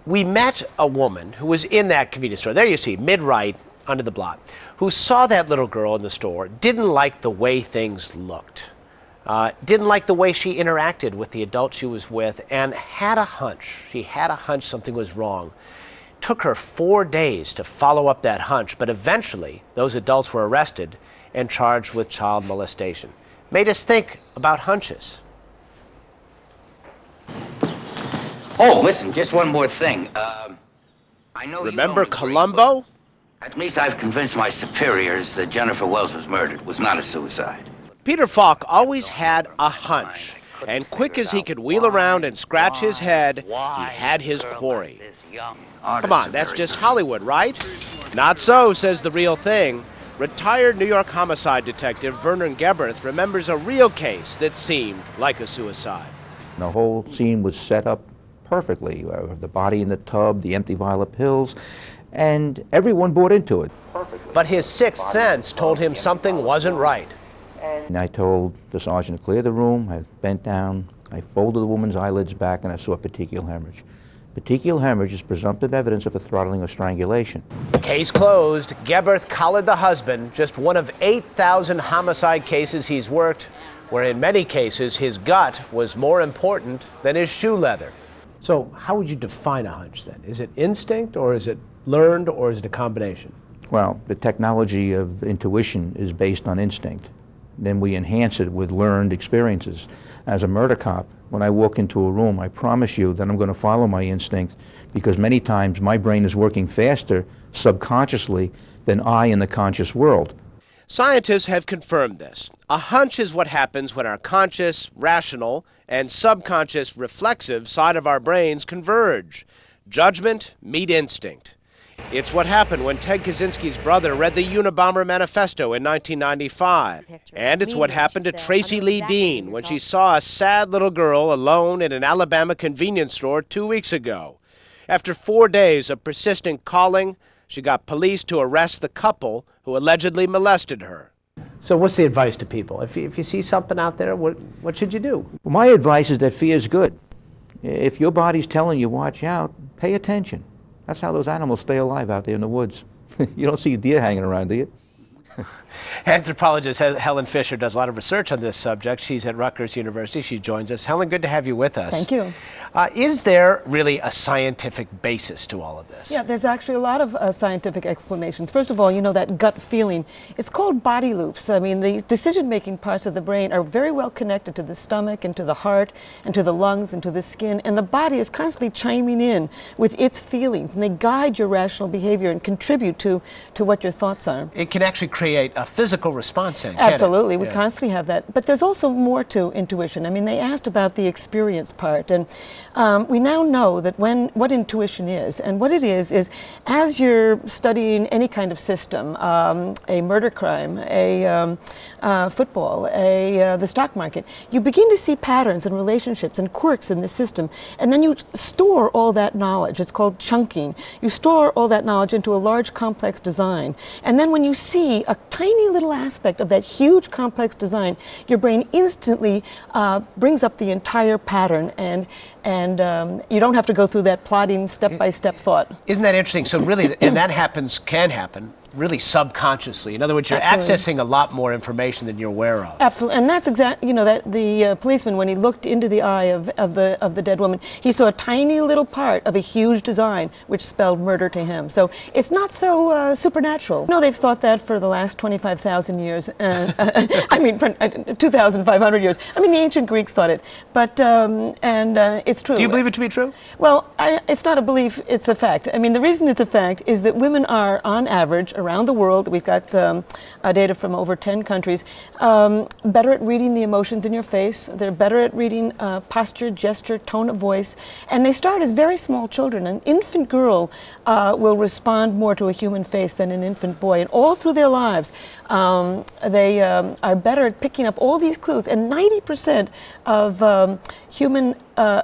We met a woman who was in that convenience store. There you see, mid-right, under the block, who saw that little girl in the store, didn't like the way things looked, didn't like the way she interacted with the adult she was with, and had a hunch. She had a hunch something was wrong. Took her 4 days to follow up that hunch, but eventually those adults were arrested and charged with child molestation. Made us think about hunches. Oh, listen, just one more thing. I know. Remember Columbo? At least I've convinced my superiors that Jennifer Wells was murdered, was not a suicide. Peter Falk always had a hunch, and quick as he could wheel around and scratch his head, he had his quarry. Come on, that's just Hollywood, right? Not so, says the real thing. Retired New York homicide detective Vernon Geberth remembers a real case that seemed like a suicide. The whole scene was set up perfectly. The body in the tub, the empty vial of pills, and everyone bought into it. But his sixth sense told him something wasn't right. And I told the sergeant to clear the room. I bent down, I folded the woman's eyelids back, and I saw petechial hemorrhage. Petechial hemorrhage is presumptive evidence of a throttling or strangulation. Case closed. Geberth collared the husband, just one of 8,000 homicide cases he's worked, where in many cases his gut was more important than his shoe leather. So how would you define a hunch then? Is it instinct, or is it learned, or is it a combination? Well, the technology of intuition is based on instinct. Then we enhance it with learned experiences. As a murder cop, when I walk into a room, I promise you that I'm going to follow my instinct, because many times my brain is working faster subconsciously than I in the conscious world. Scientists have confirmed this. A hunch is what happens when our conscious, rational, and subconscious, reflexive side of our brains converge. Judgment meet instinct. It's what happened when Ted Kaczynski's brother read the Unabomber Manifesto in 1995. And it's what happened to Tracy Lee Dean when she saw a sad little girl alone in an Alabama convenience store 2 weeks ago. After 4 days of persistent calling, she got police to arrest the couple who allegedly molested her. So what's the advice to people? If you see something out there, what should you do? Well, my advice is that fear is good. If your body's telling you watch out, pay attention. That's how those animals stay alive out there in the woods. You don't see a deer hanging around, do you? Anthropologist Helen Fisher does a lot of research on this subject. She's at Rutgers University. She joins us. Helen, good to have you with us. Thank you. Is there really a scientific basis to all of this? Yeah, there's actually a lot of scientific explanations. First of all, you know, that gut feeling, it's called body loops. I mean, the decision-making parts of the brain are very well connected to the stomach and to the heart and to the lungs and to the skin, and the body is constantly chiming in with its feelings, and they guide your rational behavior and contribute to what your thoughts are. It can actually create a physical response then, Absolutely, we Yeah. constantly have that. But there's also more to intuition. I mean, they asked about the experience part, and we now know that what intuition is, and what it is as you're studying any kind of system, a murder crime, a football, the stock market, you begin to see patterns and relationships and quirks in the system, and then you store all that knowledge. It's called chunking. You store all that knowledge into a large complex design, and then when you see a tiny little aspect of that huge complex design, your brain instantly brings up the entire pattern, and you don't have to go through that plodding step-by-step thought. Isn't that interesting? So really, and that can happen really subconsciously. In other words, you're accessing a lot more information than you're aware of. Absolutely, and that's exactly, you know, that the policeman, when he looked into the eye of the dead woman, he saw a tiny little part of a huge design which spelled murder to him. So it's not so supernatural. No, they've thought that for the last 25,000 years. I mean, 2,500 years. I mean, the ancient Greeks thought it, but it's true. Do you believe it to be true? Well, it's not a belief; it's a fact. I mean, the reason it's a fact is that women are, on average, around the world, we've got data from over 10 countries, better at reading the emotions in your face. They're better at reading posture, gesture, tone of voice, and they start as very small children. An infant girl will respond more to a human face than an infant boy, and all through their lives they are better at picking up all these clues, and 90% of human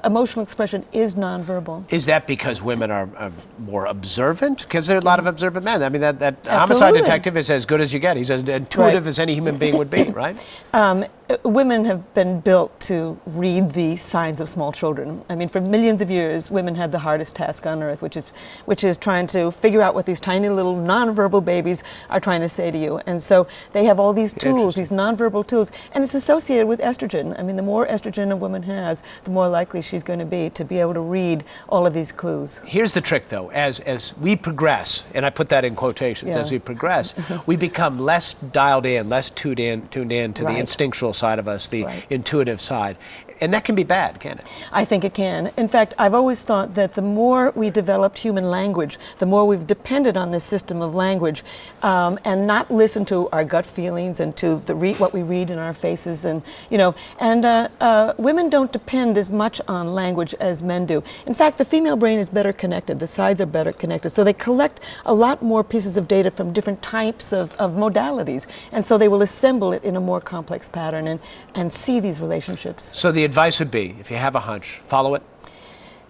emotional expression is nonverbal. Is that because women are more observant? Because there are a lot of observant men. I mean, that homicide detective is as good as you get. He's as intuitive as any human being would be, right? women have been built to read the signs of small children. I mean, for millions of years, women had the hardest task on earth, which is trying to figure out what these tiny little nonverbal babies are trying to say to you. And so they have all these tools, these nonverbal tools, and it's associated with estrogen. I mean, the more estrogen a woman has, the more likely she's going to be able to read all of these clues. Here's the trick, though. As we progress, and I put that in quotations, as we progress, we become less dialed in, less tuned in to the instinctual side of us, the intuitive side. And that can be bad, can't it? I think it can. In fact, I've always thought that the more we developed human language, the more we've depended on this system of language and not listened to our gut feelings and to what we read in our faces. And, women don't depend as much on language as men do. In fact, the female brain is better connected. The sides are better connected. So they collect a lot more pieces of data from different types of modalities. And so they will assemble it in a more complex pattern and see these relationships. So the advice would be, if you have a hunch, follow it?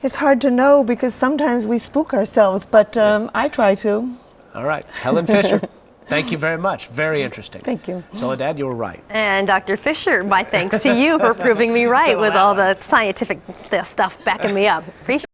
It's hard to know because sometimes we spook ourselves, but I try to. All right. Helen Fisher, thank you very much. Very interesting. Thank you. Soledad, you were right. And Dr. Fisher, my thanks to you for proving me right with all the scientific stuff backing me up. Appreciate it.